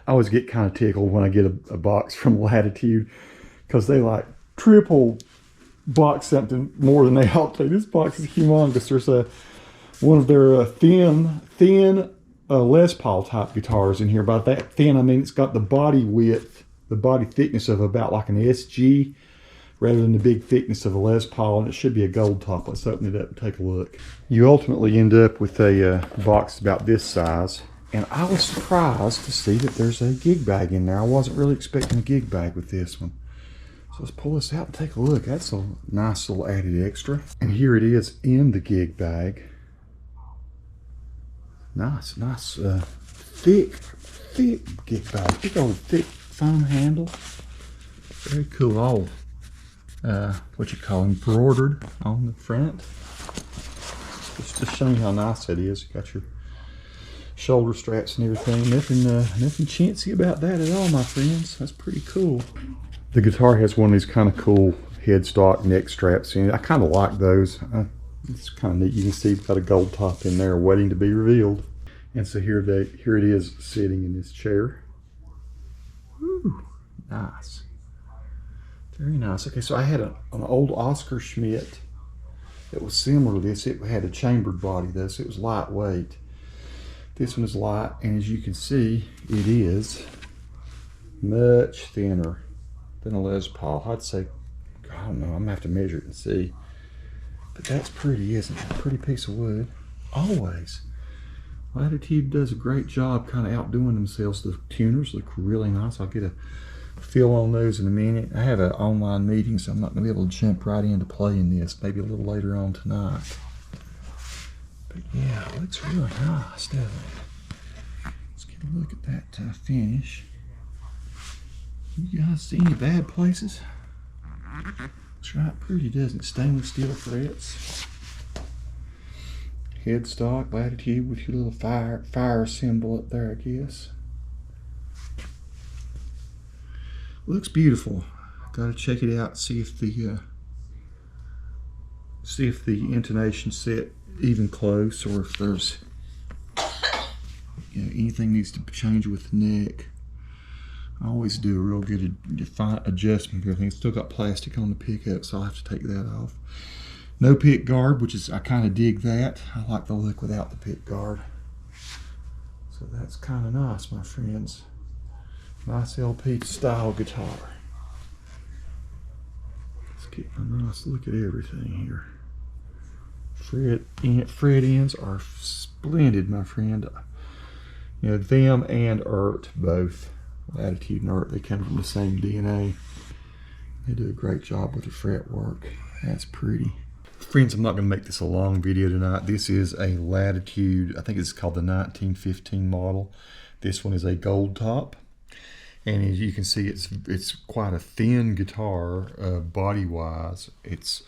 I always get kind of tickled when I get a box from Latitude, because they like triple box something more than they ought to. This box is humongous. There's one of their thin Les Paul type guitars in here. By that thin, I mean it's got the body width, the body thickness of about like an SG, rather than the big thickness of a Les Paul, and it should be a Goldtop. Let's open it up and take a look. You ultimately end up with a box about this size, and I was surprised to see that there's a gig bag in there. I wasn't really expecting a gig bag with this one. So let's pull this out and take a look. That's a nice little added extra. And here it is in the gig bag. Nice, thick gig bag. Big old thick foam handle. Very cool. All what you call embroidered on the front. Just to show you how nice that is. You got your shoulder straps and everything. Nothing chintzy about that at all, my friends. That's pretty cool. The guitar has one of these kind of cool headstock neck straps in it. I kind of like those. It's kind of neat. You can see it's got a gold top in there waiting to be revealed. And so here it is sitting in this chair. Woo, nice. Very nice. Okay, so I had an old Oscar Schmidt that was similar to this. It had a chambered body though, so it was lightweight. This one is light, and as you can see, it is much thinner than a Les Paul. I'd say, I don't know, I'm gonna have to measure it and see. But that's pretty, isn't it? A pretty piece of wood. Always. Latitude does a great job kind of outdoing themselves. The tuners look really nice. I'll get a feel on those in a minute. I have an online meeting, so I'm not gonna be able to jump right into playing this. Maybe a little later on tonight. But yeah, it looks really nice, doesn't it? Let's get a look at that finish. You guys see any bad places? It's right pretty, doesn't it? Stainless steel frets. Headstock, Latitude with your little fire symbol up there, I guess. Looks beautiful. Got to check it out, see if the intonation's set even close, or if there's anything needs to change with the neck. I always do a real good adjustment for everything. It's still got plastic on the pickup, so I'll have to take that off. No pick guard, which is, I kind of dig that. I like the look without the pick guard. So that's kind of nice, my friends. Nice LP style guitar. Let's get a nice look at everything here. Fret ends are splendid, my friend. You know, them and Ert both. Latitude and Ert, they come from the same DNA. They do a great job with the fret work. That's pretty. Friends, I'm not going to make this a long video tonight. This is a Latitude, I think it's called the 1915 model. This one is a Goldtop. And as you can see, it's quite a thin guitar, body-wise. It's,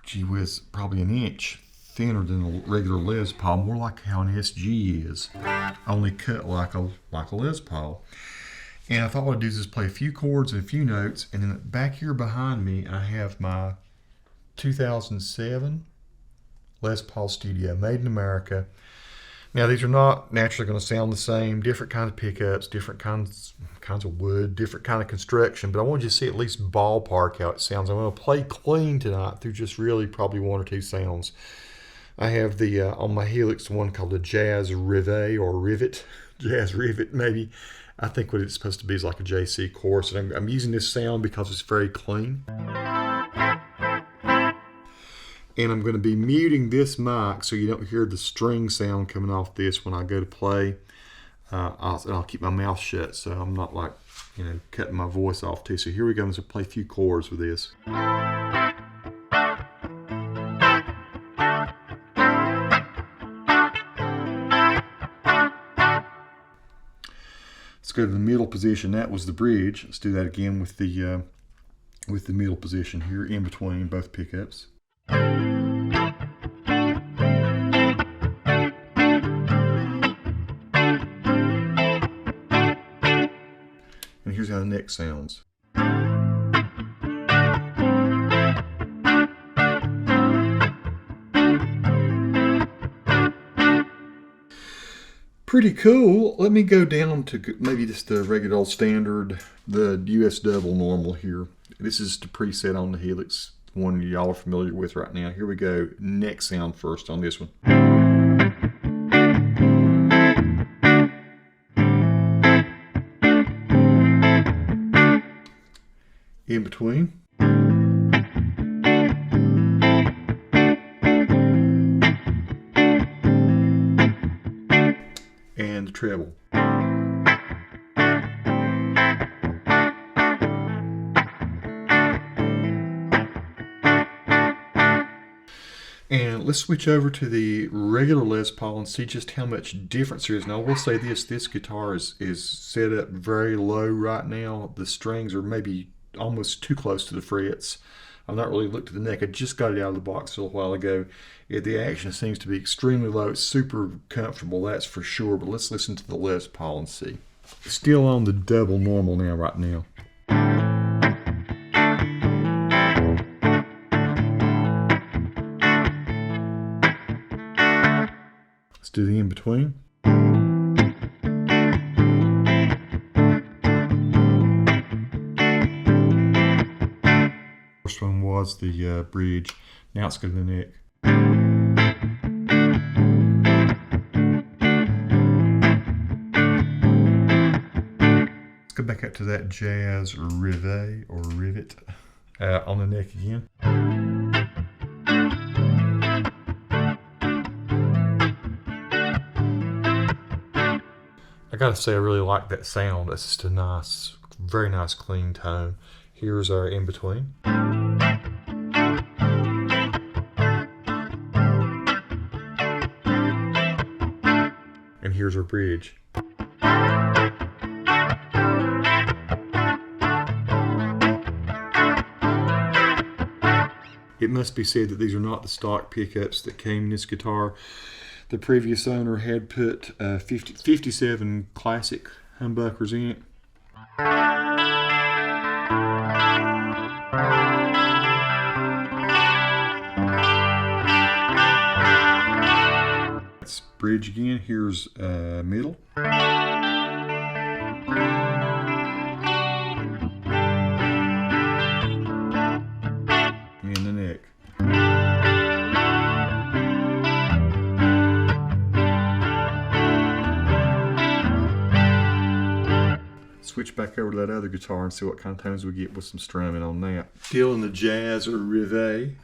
gee whiz, probably an inch thinner than a regular Les Paul, more like how an SG is, only cut like a Les Paul. And I thought what I'd do is just play a few chords and a few notes, and then back here behind me, I have my 2007 Les Paul Studio, made in America. Now these are not naturally going to sound the same, different kinds of pickups, different kinds of wood, different kind of construction, but I want you to see at least ballpark how it sounds. I'm going to play clean tonight through just really probably one or two sounds. I have the, on my Helix, one called the Jazz Rivet, or Rivet, Jazz Rivet maybe. I think what it's supposed to be is like a JC chorus, and I'm using this sound because it's very clean. And I'm going to be muting this mic so you don't hear the string sound coming off this when I go to play. I'll keep my mouth shut so I'm not like, cutting my voice off too. So here we go. I'm going to play a few chords with this. Let's go to the middle position. That was the bridge. Let's do that again with the middle position here in between both pickups. And here's how the neck sounds. Pretty cool. Let me go down to maybe just the regular old standard, the US double normal here. This is the preset on the Helix, one y'all are familiar with right now. Here we go. Neck sound first on this one. In between. And the treble. And let's switch over to the regular Les Paul and see just how much difference there is. Now I will say this guitar is set up very low right now. The strings are maybe almost too close to the frets. I've not really looked at the neck. I just got it out of the box a little while ago. The action seems to be extremely low. It's super comfortable, that's for sure. But let's listen to the Les Paul and see. Still on the double normal now, right now. Let's do the in between. First one was the bridge. Now let's go to the neck. Let's go back up to that jazz rivet or rivet on the neck again. I gotta say, I really like that sound. That's just a nice, very nice clean tone. Here's our in between. And here's our bridge. It must be said that these are not the stock pickups that came in this guitar. The previous owner had put 57 classic humbuckers in it. That's bridge again. Here's middle. And the neck. Switch back over to that other guitar and see what kind of tones we get with some strumming on that. Still in the jazz or rivet.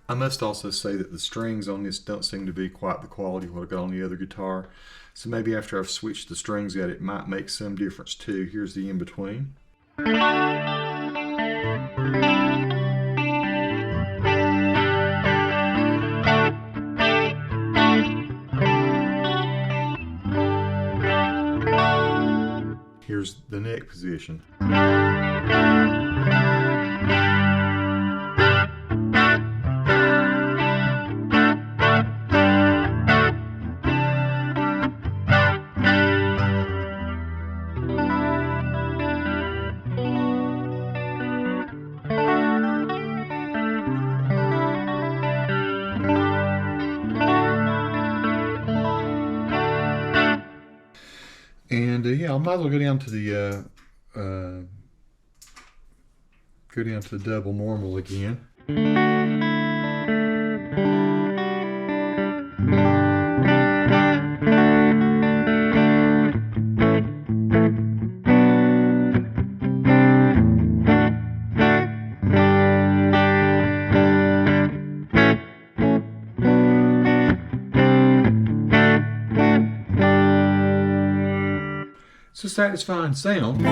I must also say that the strings on this don't seem to be quite the quality of what I got on the other guitar. So maybe after I've switched the strings out, it might make some difference too. Here's the in between. Here's the neck position. And yeah, I might as well go down to the double normal again. It's a satisfying sound.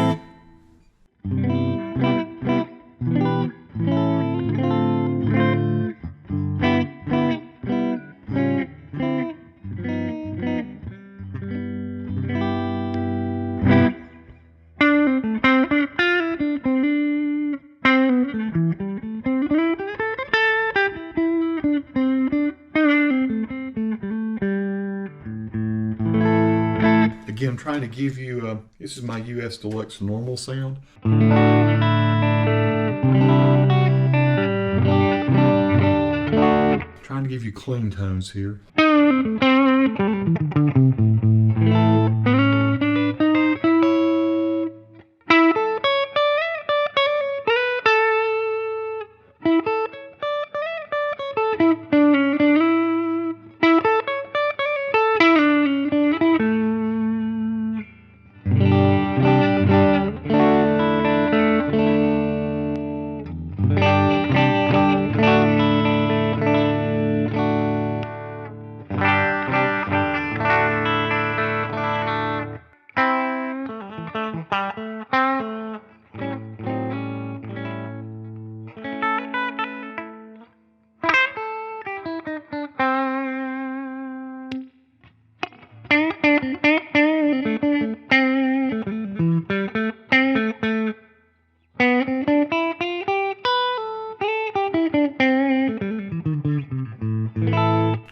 Again, I'm trying to give you, this is my US Deluxe normal sound. trying to give you clean tones here.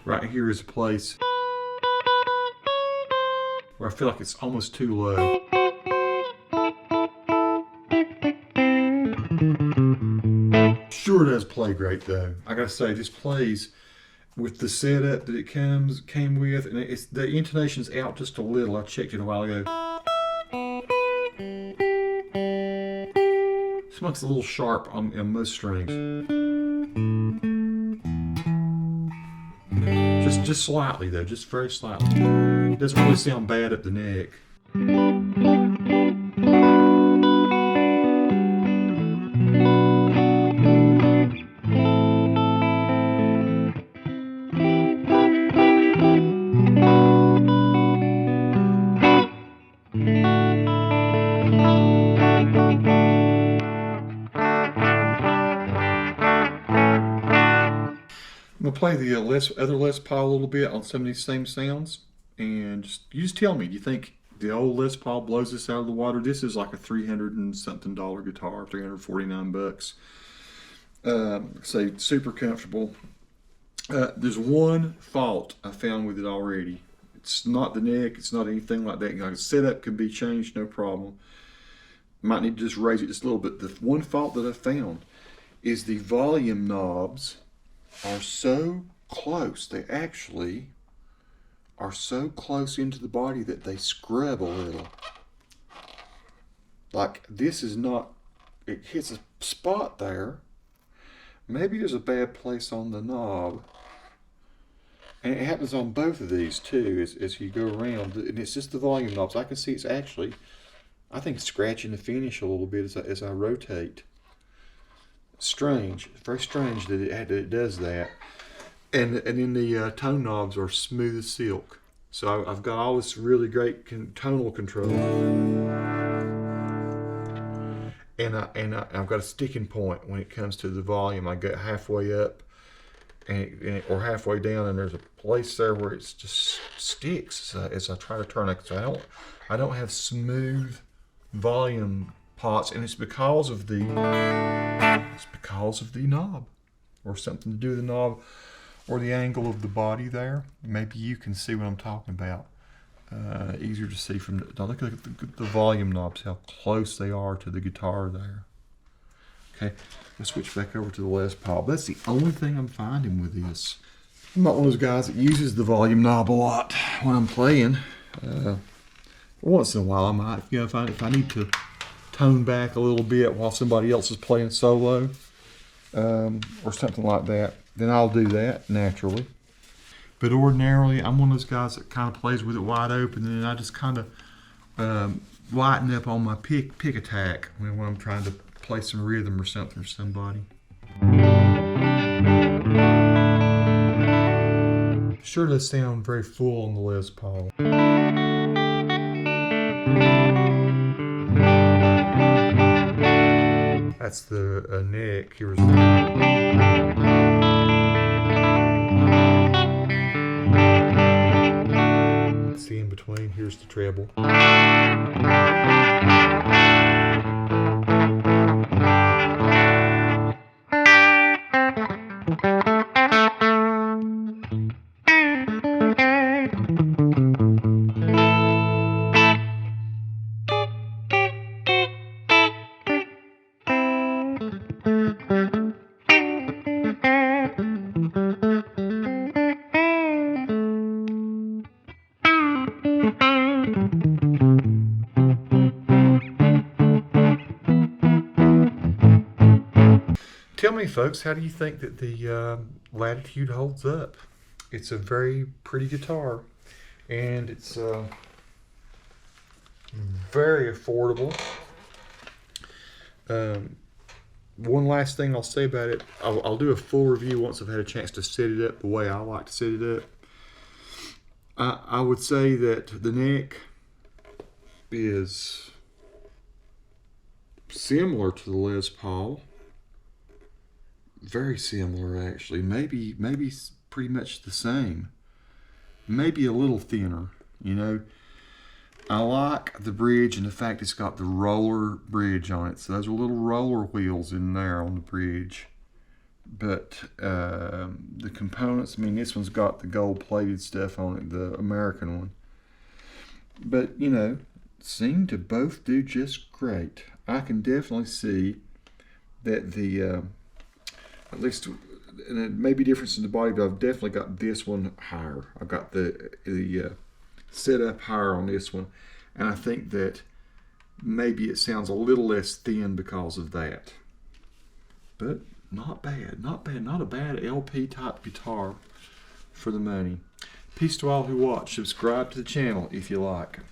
Right here is a place where I feel like it's almost too low. Sure does play great though. I gotta say, this plays with the setup that it came with, and it's the intonation's out just a little. I checked it a while ago. This one's a little sharp on most strings. Just slightly though, just very slightly. It doesn't really sound bad up the neck. I'm gonna play the other Les Paul a little bit on some of these same sounds, and you just tell me, do you think the old Les Paul blows this out of the water? This is like a $300 and something guitar, 349 bucks. Say super comfortable. There's one fault I found with it already. It's not the neck, it's not anything like that. Like the setup could be changed, no problem. Might need to just raise it just a little bit. The one fault that I found is the volume knobs are so close. They actually are so close into the body that they scrub a little. Like this is not, it hits a spot there. Maybe there's a bad place on the knob. And it happens on both of these too as you go around. And it's just the volume knobs. I can see it's actually, I think, scratching the finish a little bit as I rotate. Strange, very strange that it does that. And then the tone knobs are smooth as silk. So I've got all this really great tonal control. And I've got a sticking point when it comes to the volume. I get halfway up or halfway down, and there's a place there where it just sticks as I try to turn it. So I don't have smooth volume pots, and it's because of the knob, or something to do with the knob or the angle of the body there. Maybe you can see what I'm talking about. Easier to see from now look at the volume knobs, how close they are to the guitar there. Okay, let's switch back over to the Les Paul. That's the only thing I'm finding with this. I'm not one of those guys that uses the volume knob a lot when I'm playing. Once in a while I might, if I need to tone back a little bit while somebody else is playing solo, or something like that, then I'll do that naturally. But ordinarily, I'm one of those guys that kind of plays with it wide open, and I just kind of lighten up on my pick attack when I'm trying to play some rhythm or something for somebody. Sure does sound very full on the Les Paul. That's the neck. Here's see in between. Here's the treble. me, folks, how do you think that the Latitude holds up? It's a very pretty guitar, and it's very affordable. One last thing I'll say about it, I'll do a full review once I've had a chance to set it up the way I like to set it up. I would say that the neck is similar to the Les Paul. Very similar, actually. Maybe pretty much the same. Maybe a little thinner, you know. I like the bridge and the fact it's got the roller bridge on it. So those are little roller wheels in there on the bridge. But the components, I mean, this one's got the gold-plated stuff on it, the American one. But, you know, seem to both do just great. I can definitely see that the, at least, and it may be difference in the body, but I've definitely got this one higher. I've got the set up higher on this one, and I think that maybe it sounds a little less thin because of that. But not bad, not bad, not a bad LP type guitar for the money. Peace to all who watch. Subscribe to the channel if you like.